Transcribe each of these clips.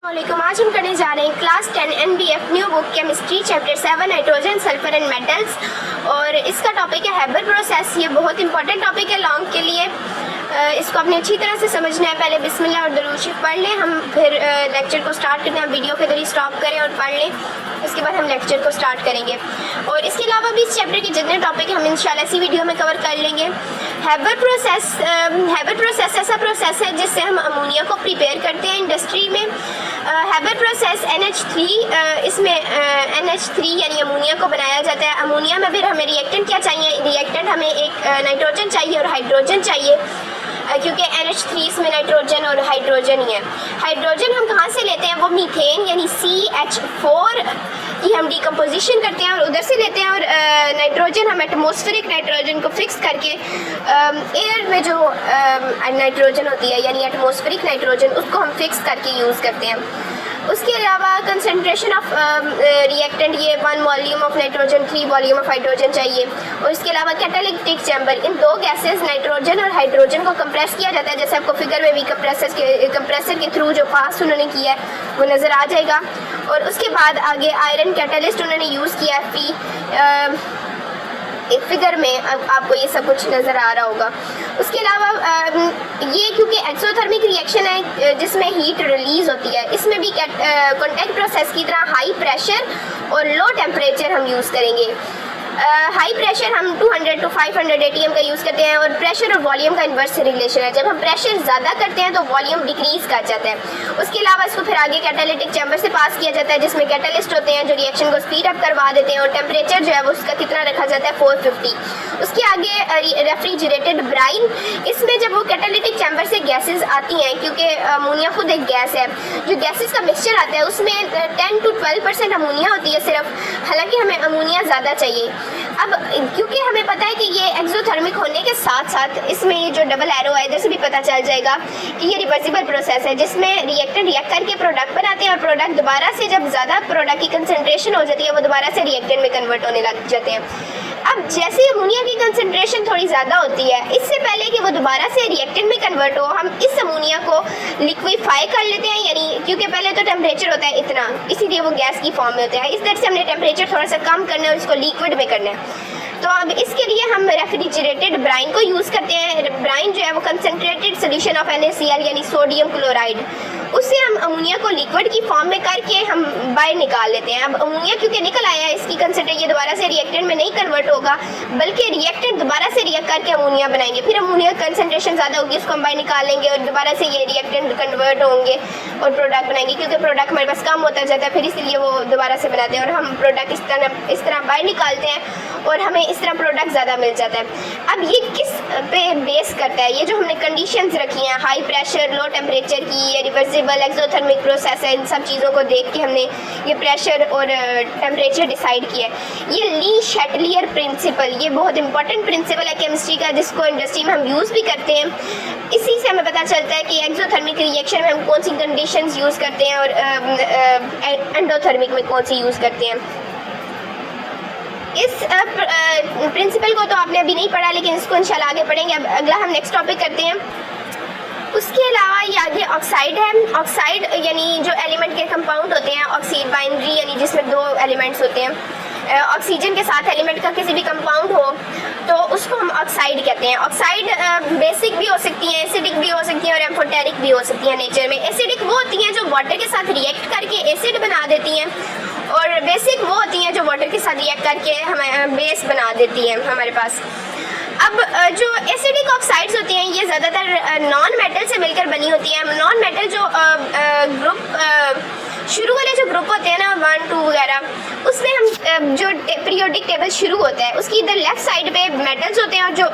वालेकुम। आज हम करने जा रहे हैं class 10 NBF new book chemistry chapter 7 nitrogen sulphur and metals और इसका टॉपिक है हैबर प्रोसेस। ये बहुत इंपॉर्टेंट टॉपिक है लॉन्ग के लिए। इसको आपने अच्छी तरह से समझना है। पहले बिस्मिल्लाह और दरूद शरीफ पढ़ लें, हम फिर लेक्चर को स्टार्ट करते हैं। वीडियो के जरिए स्टॉप करें और पढ़ लें, उसके बाद हम लेक्चर को स्टार्ट करेंगे। और इसके अलावा भी इस चैप्टर के जितने टॉपिक हम इंशाल्लाह इसी वीडियो में कवर कर लेंगे। हैबर प्रोसेस ऐसा प्रोसेस है जिससे हम अमोनिया को प्रिपेयर करते हैं इंडस्ट्री में। हैबर प्रोसेस NH3 इसमें NH3 यानी अमोनिया को बनाया जाता है। अमोनिया में फिर हमें रिएक्टेंट क्या चाहिए? रिएक्टेंट हमें एक नाइट्रोजन चाहिए और हाइड्रोजन चाहिए, क्योंकि NH3 इसमें नाइट्रोजन और हाइड्रोजन ही है। हाइड्रोजन हम कहाँ से लेते हैं? वो मीथेन यानी CH4 की हम डिकम्पोजिशन करते हैं और उधर से लेते हैं। और नाइट्रोजन हम एटमॉस्फेरिक नाइट्रोजन को फिक्स करके एयर में जो नाइट्रोजन होती है यानी एटमॉस्फेरिक नाइट्रोजन, उसको हम फिक्स करके यूज़ करते हैं। उसके अलावा कंसनट्रेशन ऑफ रिएक्टेंट ये 1 volume of nitrogen 3 volume of hydrogen चाहिए। और इसके अलावा कैटालिटिक चैम्बर, इन दो गैसेस नाइट्रोजन और हाइड्रोजन को कंप्रेस किया जाता है। जैसे आपको फिगर में भी कंप्रेसर के थ्रू जो पास उन्होंने किया है वो नज़र आ जाएगा। और उसके बाद आगे आयरन कैटलिस्ट उन्होंने यूज़ किया है। एक फिगर में आपको ये सब कुछ नज़र आ रहा होगा। उसके अलावा ये क्योंकि एक्सोथर्मिक रिएक्शन है जिसमें हीट रिलीज़ होती है, इसमें भी कॉन्टैक्ट प्रोसेस की तरह हाई प्रेशर और लो टेम्परेचर हम यूज़ करेंगे। हाई प्रेशर हम 200 to 500 ATM का यूज़ करते हैं और प्रेशर और वॉल्यूम का इन्वर्स रिलेशन है। जब हम प्रेशर ज़्यादा करते हैं तो वॉल्यूम डिक्रीज़ कर जाता है। उसके अलावा इसको फिर आगे कैटालिटिक चैम्बर से पास किया जाता है जिसमें कैटालिस्ट होते हैं जो रिएक्शन को स्पीड अप करवा देते हैं। और टेम्परेचर जो है वो उसका कितना रखा जाता है 450। उसके आगे रेफ्रिजरेटेड ब्राइन, इसमें जब वो कैटालिटिक चैम्बर से गैसेज आती हैं, क्योंकि अमोनिया खुद एक गैस है, जो गैसेज का मिक्सचर आता है उसमें 10 to 12% अमोनिया होती है सिर्फ, हालांकि हमें अमोनिया ज़्यादा चाहिए। अब क्योंकि हमें पता है कि ये एक्सोथर्मिक होने के साथ साथ इसमें ये जो डबल एरो है इधर से भी पता चल जाएगा कि ये रिवर्सिबल प्रोसेस है जिसमें रिएक्टेंट रिएक्ट करके प्रोडक्ट बनाते हैं और प्रोडक्ट दोबारा से जब ज़्यादा प्रोडक्ट की कंसंट्रेशन हो जाती है वो दोबारा से रिएक्टेंट में कन्वर्ट होने लग जाते हैं। अब जैसे अमोनिया की कंसंट्रेशन थोड़ी ज़्यादा होती है, इससे पहले कि वो दोबारा से रिएक्टेंट में कन्वर्ट हो हम इस अमोनिया को लिक्विफाई कर लेते हैं, यानी क्योंकि पहले तो टेम्परेचर होता है इतना, इसीलिए वो गैस की फॉर्म में होता है। इस तरह से हमने टेम्परेचर थोड़ा सा कम करना है और इसको लिक्विड में करना है। तो अब इसके लिए हम रेफ्रिजरेटेड ब्राइन को यूज़ करते हैं। ब्राइन जो है वो कंसनट्रेटेड सोल्यूशन ऑफ NaCl यानी सोडियम क्लोराइड, उससे हम अमोनिया को लिक्विड की फॉर्म में करके हम बाहर निकाल लेते हैं। अब अमोनिया क्योंकि निकल आया है, इसकी कंसनट्रेट ये दोबारा से रिएक्टेंट में नहीं कन्वर्ट होगा बल्कि रिएक्टेंट दोबारा से रिएक्ट करके अमोनिया बनाएंगे। फिर अमोनिया कंसनट्रेशन ज़्यादा होगी, उसको हम बाहर निकाल लेंगे और दोबारा से ये रिएक्टेंट कन्वर्ट होंगे और प्रोडक्ट बनाएंगे। क्योंकि प्रोडक्ट हमारे पास कम होता जाता है फिर इसलिए वो दोबारा से बनाते हैं और हम प्रोडक्ट इस तरह बाहर निकालते हैं और हमें इस तरह प्रोडक्ट ज़्यादा मिल जाता है। अब ये किस पे बेस करता है? ये जो हमने कंडीशंस रखी हैं, हाई प्रेशर लो टेम्परेचर की, ये रिवर्सिबल एक्सोथर्मिक प्रोसेस है, इन सब चीज़ों को देख के हमने ये प्रेशर और टेम्परेचर डिसाइड किया है। ये ली शैटलियर प्रिंसिपल, ये बहुत इंपॉर्टेंट प्रिंसिपल है केमिस्ट्री का जिसको इंडस्ट्री में हम यूज़ भी करते हैं। इसी से हमें पता चलता है कि एक्सोथर्मिक रिएक्शन में हम कौन सी कंडीशंस यूज़ करते हैं और एंडोथर्मिक में कौन सी यूज़ करते हैं। इस प्रिंसिपल को तो आपने अभी नहीं पढ़ा, लेकिन इसको इंशाल्लाह आगे पढ़ेंगे। अब अगला हम नेक्स्ट टॉपिक करते हैं। उसके अलावा ये आगे ऑक्साइड है। ऑक्साइड यानी जो एलिमेंट के कंपाउंड होते हैं, ऑक्सीड बाइनरी यानी जिसमें 2 एलिमेंट्स होते हैं। ऑक्सीजन के साथ एलिमेंट का किसी भी कंपाउंड हो तो उसको हम ऑक्साइड कहते हैं। ऑक्साइड बेसिक भी हो सकती हैं, एसिडिक भी हो सकती हैं और एम्फोटेरिक भी हो सकती हैं नेचर में। एसिडिक वो होती हैं जो वाटर के साथ रिएक्ट करके एसिड बना देती हैं और बेसिक वो होती हैं जो वाटर के साथ रिएक्ट करके हमें बेस बना देती हैं हमारे पास। अब जो एसिडिक ऑक्साइड्स होती हैं ये ज़्यादातर नॉन मेटल से मिलकर बनी होती हैं। नॉन मेटल जो ग्रुप शुरू वाले जो ग्रुप होते हैं ना 1 2 वगैरह, उसमें हम जो पीरियोडिक टेबल शुरू होता है उसकी इधर लेफ्ट साइड पे मेटल्स होते हैं और जो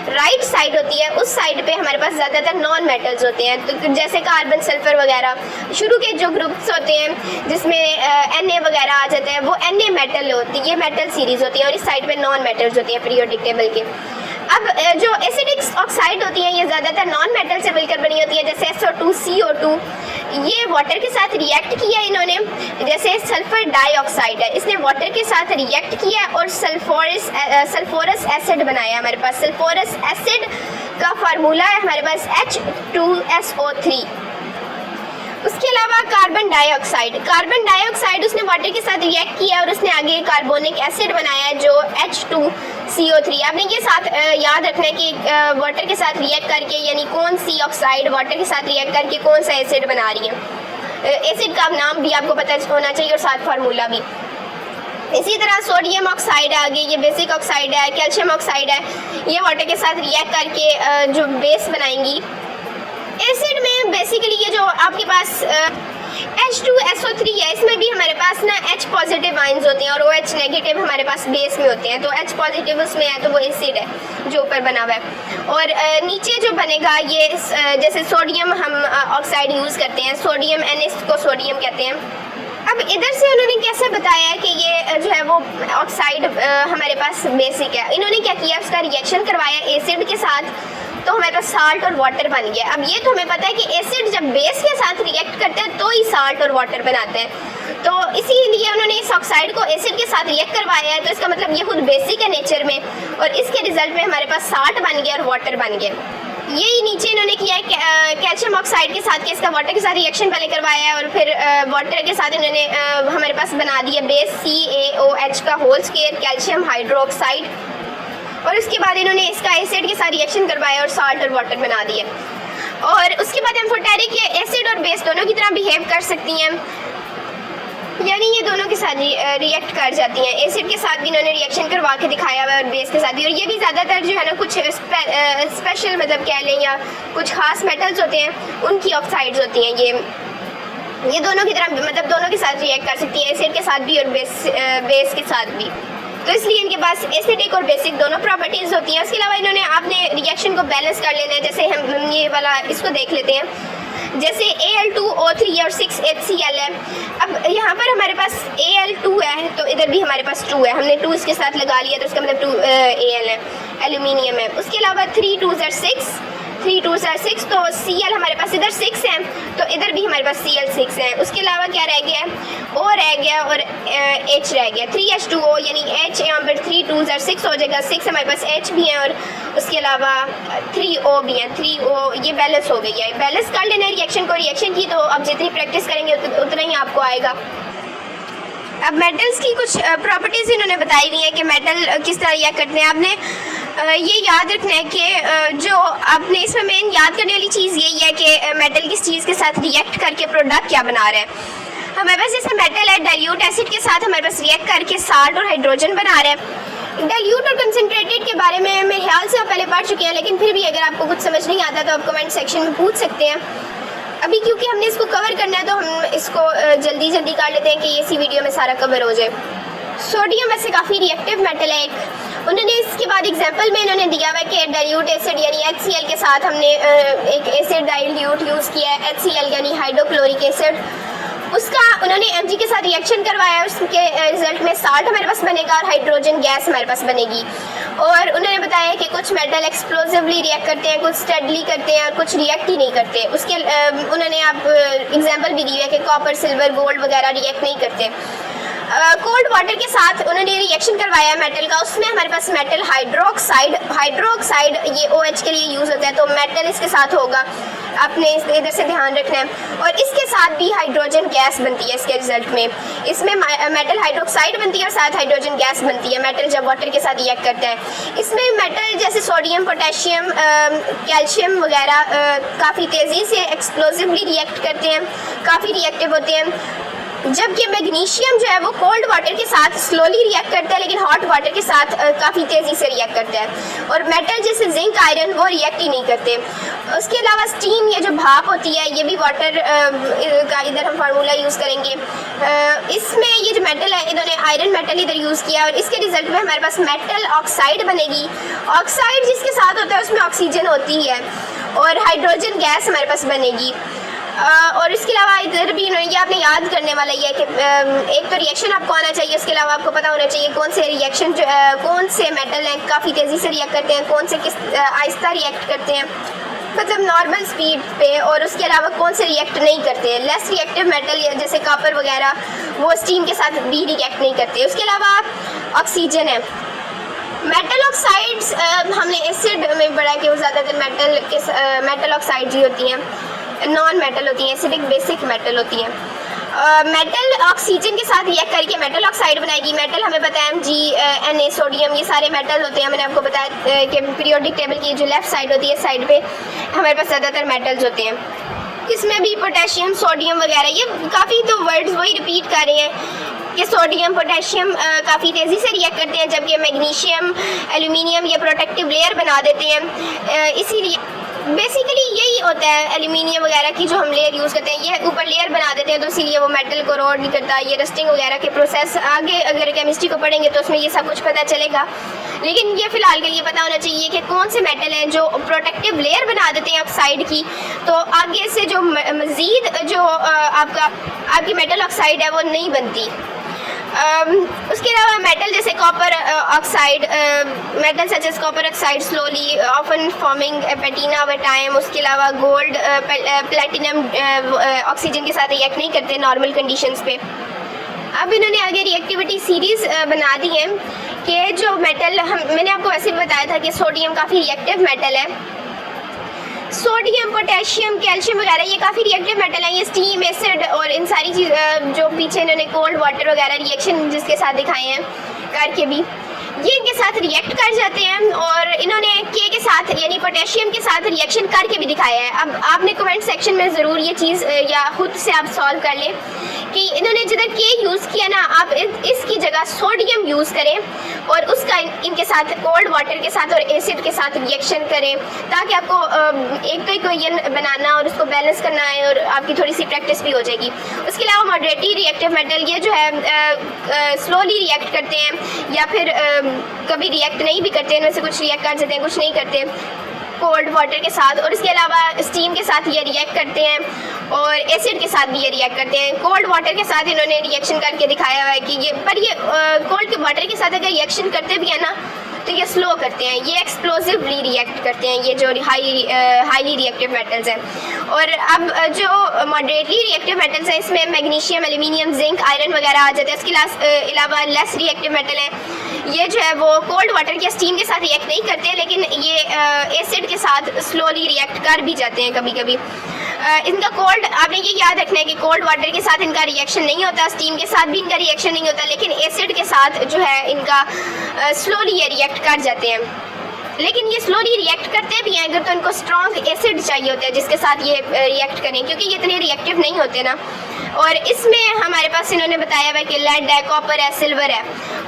राइट साइड होती है उस साइड पे हमारे पास ज़्यादातर नॉन मेटल्स होते हैं। तो जैसे कार्बन सल्फर वगैरह शुरू के जो ग्रुप्स होते हैं जिसमें Na वगैरह आ जाता है वो Na मेटल होती है, ये मेटल सीरीज़ होती है और इस साइड पे नॉन मेटल्स होती हैं पीरियोडिक टेबल के। अब जो एसिडिक ऑक्साइड होती हैं ये ज़्यादातर नॉन मेटल से मिलकर बनी होती है। जैसे SO2 CO2 ये वाटर के साथ रिएक्ट किया इन्होंने। जैसे सल्फर डाइऑक्साइड है, इसने वाटर के साथ रिएक्ट किया और सल्फोरस एसिड बनाया। हमारे पास सल्फोरस एसिड का फार्मूला है हमारे पास H2SO3। उसके अलावा कार्बन डाइऑक्साइड उसने वाटर के साथ रिएक्ट किया और उसने आगे कार्बोनिक एसिड बनाया जो H2CO3। आपने ये साथ याद रखना है कि वाटर के साथ रिएक्ट करके यानी कौन सी ऑक्साइड वाटर के साथ रिएक्ट करके कौन सा एसिड बना रही है। एसिड का नाम भी आपको पता होना चाहिए और साथ फार्मूला भी। इसी तरह सोडियम ऑक्साइड है आगे, ये बेसिक ऑक्साइड है। कैल्शियम ऑक्साइड है, ये वाटर के साथ रिएक्ट करके जो बेस बनाएंगी। एसिड में बेसिकली ये जो आपके पास H2SO3 है, इसमें भी हमारे पास ना H पॉजिटिव आयंस होते हैं और OH नेगेटिव हमारे पास बेस में होते हैं। तो H पॉजिटिव उसमें है तो वो एसिड है जो ऊपर बना हुआ है। और नीचे जो बनेगा ये जैसे सोडियम हम ऑक्साइड यूज़ करते हैं, सोडियम Na को सोडियम कहते हैं। अब इधर से उन्होंने कैसे बताया है कि ये जो है वो ऑक्साइड हमारे पास बेसिक है। इन्होंने क्या किया, उसका रिएक्शन करवाया एसिड के साथ, तो हमारे पास साल्ट और वाटर बन गया। अब ये तो हमें पता है कि एसिड जब बेस के साथ रिएक्ट करते हैं तो ही साल्ट और वाटर बनाते हैं। तो इसीलिए उन्होंने इस ऑक्साइड को एसिड के साथ रिएक्ट करवाया है। तो इसका मतलब ये खुद बेसिक है नेचर में और इसके रिजल्ट में हमारे पास साल्ट बन गया और वाटर बन गया। यही नीचे इन्होंने किया है कैल्शियम ऑक्साइड के साथ, इसका वाटर के साथ रिएक्शन पहले करवाया है और फिर वाटर के साथ इन्होंने हमारे पास बना दिया बेस CaOH का होल स्क्वायर कैल्शियम हाइड्रोक्साइड। और उसके बाद इन्होंने इसका एसिड के साथ रिएक्शन करवाया और साल्ट और वाटर बना दिया। और उसके बाद एम्फोटेरिक एसिड और बेस दोनों की तरह बिहेव कर सकती हैं, यानी ये दोनों के साथ रिएक्ट कर जाती हैं। एसिड के साथ भी इन्होंने रिएक्शन करवा के दिखाया हुआ है और बेस के साथ भी। और ये भी ज़्यादातर जो है ना कुछ स्पेशल मतलब कह लें या कुछ खास मेटल्स होते हैं उनकी ऑक्साइड्स होती हैं। ये दोनों की तरह मतलब दोनों के साथ रिएक्ट कर सकती हैं, एसिड के साथ भी और बेस के साथ भी। तो इसलिए इनके पास एसिडिक और बेसिक दोनों प्रॉपर्टीज़ होती हैं। उसके अलावा इन्होंने आपने रिएक्शन को बैलेंस कर लेना है। जैसे हम ये वाला इसको देख लेते हैं, जैसे Al2O3 और 6HCl है। अब यहाँ पर हमारे पास Al2 है तो इधर भी हमारे पास 2 है, हमने 2 इसके साथ लगा लिया तो इसका मतलब 2 Al है, एल्यूमिनियम है। उसके अलावा 3 2s are 6 तो Cl हमारे पास इधर 6 है तो इधर भी हमारे पास Cl 6 है। उसके अलावा क्या रह गया है, O रह गया और H रह गया। 3H2O यानी H यहाँ पर 3 2s are 6 हो जाएगा, 6 हमारे पास H भी है और उसके अलावा 3O भी है। 3O ये बैलेंस हो गई है। बैलेंस कर लेना रिएक्शन को, रिएक्शन की तो अब जितनी प्रैक्टिस करेंगे उतना ही आपको आएगा। अब मेटल्स की कुछ प्रॉपर्टीज़ इन्होंने बताई हुई है कि मेटल किस तरह रिएक्ट करते हैं। आपने ये याद रखना है कि जो आपने इसमें मेन याद करने वाली चीज़ यही है कि मेटल किस चीज़ के साथ रिएक्ट करके प्रोडक्ट क्या बना रहे हैं। हमारे पास जैसे मेटल है डाइल्यूट एसिड के साथ हमारे पास रिएक्ट करके साल्ट और हाइड्रोजन बना रहे हैं। डाइल्यूट और कंसनट्रेटेड के बारे में मेरे ख्याल से आप पहले पढ़ चुके हैं, लेकिन फिर भी अगर आपको कुछ समझ नहीं आता तो आप कमेंट सेक्शन में पूछ सकते हैं। अभी क्योंकि हमने इसको कवर करना है तो हम इसको जल्दी कर लेते हैं कि ये इसी वीडियो में सारा कवर हो जाए। सोडियम वैसे काफ़ी रिएक्टिव मेटल है एक। उन्होंने इसके बाद एग्जांपल में इन्होंने दिया हुआ है कि डाइल्यूट एसिड यानी HCl के साथ हमने एक एसिड डाइल्यूट यूज़ किया है, HCl यानी हाइड्रोक्लोरिक एसिड। उसका उन्होंने Mg के साथ रिएक्शन करवाया, उसके रिजल्ट में साल्ट हमारे पास बनेगा और हाइड्रोजन गैस हमारे पास बनेगी। और उन्होंने बताया कि कुछ मेटल एक्सप्लोसिवली रिएक्ट करते हैं, कुछ स्टेडली करते हैं और कुछ रिएक्ट ही नहीं करते। उसके उन्होंने आप एग्जांपल भी दिया है कि कॉपर सिल्वर गोल्ड वगैरह रिएक्ट नहीं करते। कोल्ड वाटर के साथ उन्होंने रिएक्शन करवाया मेटल का, उसमें हमारे पास मेटल हाइड्रोक्साइड ये OH के लिए यूज़ होता है तो मेटल इसके साथ होगा, आपने इधर से ध्यान रखना है। और इसके साथ भी हाइड्रोजन गैस बनती है इसके रिजल्ट में, इसमें मेटल हाइड्रोक्साइड बनती है और साथ हाइड्रोजन गैस बनती है मेटल जब वाटर के साथ रिएक्ट करता है। इसमें मेटल जैसे सोडियम पोटेशियम कैल्शियम वगैरह काफ़ी तेज़ी से एक्सप्लोसिवली रिएक्ट करते हैं, काफ़ी रिएक्टिव होते हैं। जबकि मैग्नीशियम जो है वो कोल्ड वाटर के साथ स्लोली रिएक्ट करता है लेकिन हॉट वाटर के साथ काफ़ी तेज़ी से रिएक्ट करता है। और मेटल जैसे जिंक आयरन वो रिएक्ट ही नहीं करते। उसके अलावा स्टीम ये जो भाप होती है ये भी वाटर का इधर हम फार्मूला यूज़ करेंगे। इसमें ये जो मेटल है इन्होंने आयरन मेटल इधर यूज़ किया और इसके रिजल्ट में हमारे पास मेटल ऑक्साइड बनेगी। ऑक्साइड जिसके साथ होता है उसमें ऑक्सीजन होती है और हाइड्रोजन गैस हमारे पास बनेगी। और इसके अलावा इधर भी ये आपने याद करने वाला ये है कि एक तो रिएक्शन आपको आना चाहिए, उसके अलावा आपको पता होना चाहिए कौन से रिएक्शन कौन से मेटल हैं काफ़ी तेज़ी से रिएक्ट करते हैं, कौन से किस आहिस्ता रिएक्ट करते हैं मतलब नॉर्मल स्पीड पे, और उसके अलावा कौन से रिएक्ट नहीं करते हैं। लेस रिएक्टिव मेटल जैसे कॉपर वगैरह वो स्टीम के साथ भी रिएक्ट नहीं करते। उसके अलावा ऑक्सीजन है। मेटल ऑक्साइड्स हमने एसिड में पढ़ा कि वो ज़्यादातर मेटल ऑक्साइड्स ही होती हैं। नॉन मेटल होती हैं, एसिडिक बेसिक मेटल होती हैं। मेटल ऑक्सीजन के साथ रिएक्ट करके मेटल ऑक्साइड बनाएगी। मेटल हमें पता है Na सोडियम, ये सारे मेटल होते हैं। मैंने आपको बताया कि पीरियोडिक टेबल की जो लेफ्ट साइड होती है, साइड पे हमारे पास ज़्यादातर मेटल्स होते हैं। इसमें भी पोटेशियम, सोडियम वगैरह, ये काफ़ी तो वर्ड्स वही रिपीट कर रहे हैं कि सोडियम, पोटेशियम काफ़ी तेज़ी से रिएक्ट करते हैं, जबकि मैग्नीशियम, एल्यूमिनियम ये प्रोटेक्टिव लेयर बना देते हैं। इसीलिए बेसिकली यही होता है, एल्यूमिनियम वगैरह की जो हम लेयर यूज़ करते हैं, ये ऊपर लेयर बना देते हैं, तो इसीलिए वो मेटल को रोड नहीं करता। ये रस्टिंग वगैरह के प्रोसेस आगे अगर केमिस्ट्री को पढ़ेंगे तो उसमें ये सब कुछ पता चलेगा, लेकिन ये फ़िलहाल के लिए पता होना चाहिए कि कौन से मेटल हैं जो प्रोटेक्टिव लेयर बना देते हैं ऑक्साइड की, तो आगे से जो मज़ीद जो आपकी मेटल ऑक्साइड है वो नहीं बनती। उसके अलावा मेटल जैसे copper oxide, metal such as copper oxide slowly often forming patina over time. उसके अलावा गोल्ड, प्लेटिनम ऑक्सीजन के साथ रिएक्ट नहीं करते नॉर्मल कंडीशंस पे। अब इन्होंने आगे रिएक्टिविटी सीरीज़ बना दी है कि जो मेटल मैंने आपको वैसे भी बताया था कि सोडियम काफ़ी रिएक्टिव मेटल है। सोडियम, पोटेशियम, कैल्शियम वगैरह ये काफ़ी रिएक्टिव मेटल हैं। ये स्टीम, एसिड और इन सारी चीज़ जो पीछे इन्होंने कोल्ड वाटर वगैरह रिएक्शन जिसके साथ दिखाए हैं करके भी ये इनके साथ रिएक्ट कर जाते हैं, और इन्होंने के साथ यानी पोटेशियम के साथ रिएक्शन करके भी दिखाया है। अब आपने कमेंट सेक्शन में ज़रूर ये चीज़ या खुद से आप सॉल्व कर लें कि इन्होंने जिधर के यूज़ किया ना, आप इसकी जगह सोडियम यूज़ करें और उसका इनके साथ कोल्ड वाटर के साथ और एसिड के साथ रिएक्शन करें, ताकि आपको एक तो इक्वेशन बनाना और उसको बैलेंस करना है और आपकी थोड़ी सी प्रैक्टिस भी हो जाएगी। उसके अलावा मॉडरेटली रिएक्टिव मेटल ये जो है स्लोली रिएक्ट करते हैं या फिर कभी रिएक्ट नहीं भी करते, इनमें से कुछ रिएक्ट कर जाते हैं, कुछ नहीं करते कोल्ड वाटर के साथ। और इसके अलावा स्टीम के साथ ये रिएक्ट करते हैं और एसिड के साथ भी ये रिएक्ट करते हैं। कोल्ड वाटर के साथ इन्होंने रिएक्शन करके दिखाया हुआ है कि ये कोल्ड वाटर के साथ अगर रिएक्शन करते भी है ना तो ये स्लो करते हैं, ये एक्सप्लोसिवली रिएक्ट करते हैं, ये जो हाईली रिएक्टिव मेटल्स हैं। और अब जो मॉडरेटली रिएक्टिव मेटल्स हैं इसमें मैग्नीशियम, एल्यूमिनियम, जिंक, आयरन वगैरह आ जाते हैं। इसके अलावा लेस रिएक्टिव मेटल हैं, ये जो है वो कोल्ड वाटर या स्टीम के साथ रिएक्ट नहीं करते, लेकिन ये एसिड के साथ स्लोली रिएक्ट कर भी जाते हैं कभी कभी। इनका कोल्ड, आपने ये याद रखना है कि कोल्ड वाटर के साथ इनका रिएक्शन नहीं होता, स्टीम के साथ भी इनका रिएक्शन नहीं होता, लेकिन एसिड के साथ जो है इनका स्लोली ये रिएक्ट कर जाते हैं। लेकिन ये स्लोली रिएक्ट करते भी हैं अगर तो इनको स्ट्रॉन्ग एसिड चाहिए होता है जिसके साथ ये रिएक्ट करें, क्योंकि ये इतने रिएक्टिव नहीं होते ना। और इसमें हमारे पास इन्होंने बताया हुआ कि लेड है, कॉपर है, सिल्वर है,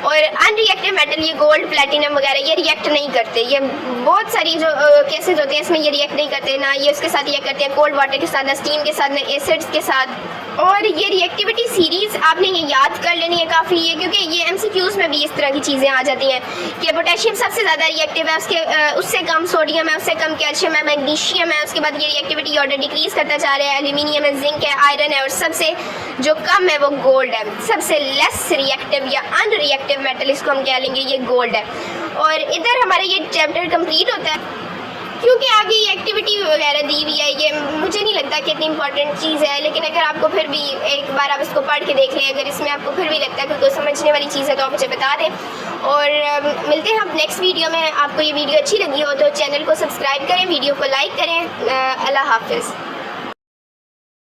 और अनरिएक्टिव मेटल ये गोल्ड, प्लेटिनम वगैरह ये रिएक्ट नहीं करते। ये बहुत सारी जो केसेस होते हैं इसमें ये रिएक्ट नहीं करते, ना ये उसके साथ रिएक्ट करते हैं कोल्ड वाटर के साथ, ना स्टीम के साथ, ना एसिड्स के साथ। और ये रिएक्टिविटी सीरीज़ आपने ये याद कर लेनी है काफ़ी है, क्योंकि ये MCQs में भी इस तरह की चीज़ें आ जाती हैं कि पोटेशियम सबसे ज़्यादा रिएक्टिव है, उससे कम सोडियम है, उससे कम कैल्शियम है, मैग्नीशियम है, उसके बाद ये रिएक्टिविटी ऑर्डर डिक्रीज करता जा रहा है, एल्यूमिनियम है, जिंक है, आयरन है, और सबसे जो कम है वो गोल्ड है। सबसे लेस रिएक्टिव या अनरिएक्टिव मेटल इसको हम कह लेंगे, ये गोल्ड है। और इधर हमारा ये चैप्टर कंप्लीट होता है, क्योंकि आगे ये एक्टिविटी वगैरह दी हुई है। ये मुझे नहीं लगता कि इतनी इंपॉर्टेंट चीज़ है, लेकिन अगर आपको फिर भी एक बार आप इसको पढ़ के देख लें, अगर इसमें आपको फिर भी लगता है कि कोई समझने वाली चीज़ है तो आप मुझे बता दें। और मिलते हैं आप नेक्स्ट वीडियो में। आपको ये वीडियो अच्छी लगी हो तो चैनल को सब्सक्राइब करें, वीडियो को लाइक करें। अल्लाह हाफिज़।